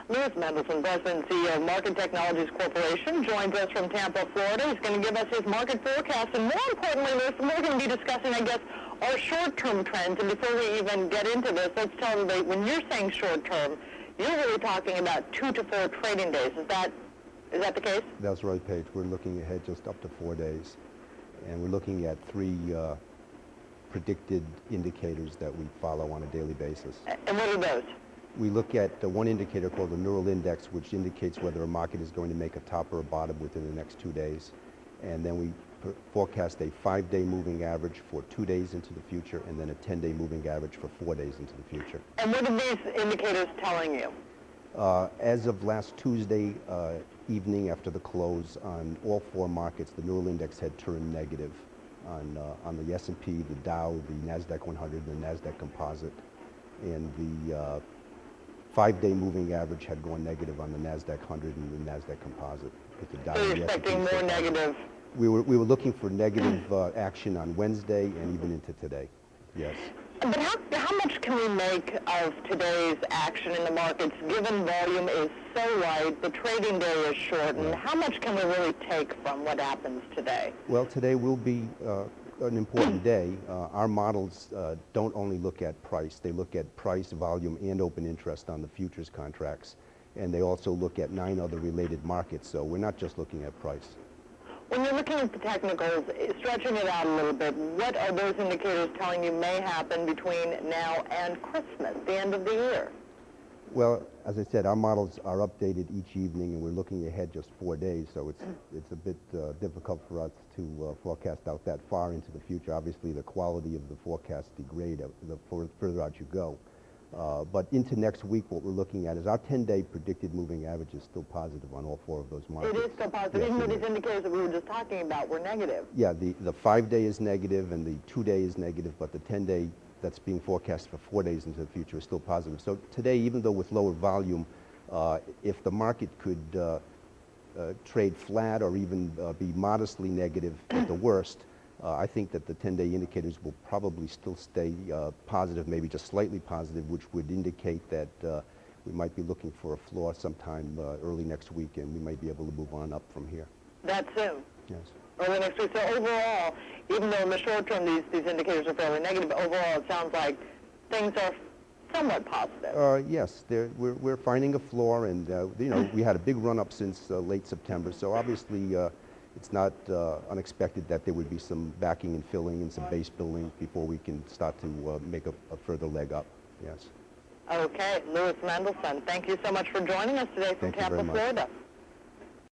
Mendelsohn, President and CEO of Market Technologies Corporation, joins us from Tampa, Florida. He's going to give us his market forecast. And more importantly, Lewis, we're going to be discussing, I guess, our short-term trends. And before we even get into this, let's tell everybody, when you're saying short-term, you're really talking about 2 to 4 trading days. Is that the case? That's right, Paige. We're looking ahead just up to 4 days. And we're looking at 3 predicted indicators that we follow on a daily basis. And what are those? We look at one indicator called the neural index, which indicates whether a market is going to make a top or a bottom within the next 2 days. And then we forecast a 5-day moving average for 2 days into the future, and then a 10-day moving average for 4 days into the future. And what are these indicators telling you? As of last Tuesday evening after the close on all 4 markets, the neural index had turned negative on the S&P, the Dow, the NASDAQ 100, the NASDAQ Composite, and the 5-day moving average had gone negative on the NASDAQ 100 and the NASDAQ Composite. The Dow, so you're expecting more negative? We were looking for negative action on Wednesday and even into today, yes. But how much can we make of today's action in the markets, given volume is so light, the trading day is shortened? Right. How much can we really take from what happens today? Well, today will be an important day. Our models don't only look at price. They look at price, volume, and open interest on the futures contracts. And they also look at 9 other related markets. So we're not just looking at price. When you're looking at the technicals, stretching it out a little bit, what are those indicators telling you may happen between now and Christmas, the end of the year? Well, as I said, our models are updated each evening, and we're looking ahead just 4 days, so it's a bit difficult for us to forecast out that far into the future. Obviously, the quality of the forecast degrade the further out you go. But into next week, what we're looking at is our 10-day predicted moving average is still positive on all 4 of those markets. It is still positive, yes, even though these indicators that we were just talking about were negative. Yeah, the 5-day is negative and the 2-day is negative, but the 10-day that's being forecast for 4 days into the future is still positive. So today, even though with lower volume, if the market could trade flat or even be modestly negative at the worst, I think that the 10-day indicators will probably still stay positive, maybe just slightly positive, which would indicate that we might be looking for a floor sometime early next week, and we might be able to move on up from here. That soon? Yes. Early next week. So overall, even though in the short term these indicators are fairly negative, overall it sounds like things are somewhat positive. Yes, we're finding a floor, and you know, we had a big run up since late September, so obviously it's not unexpected that there would be some backing and filling and some base building before we can start to make a further leg up. Yes. Okay, Lewis Mendelsohn, thank you so much for joining us today from Tampa, Florida.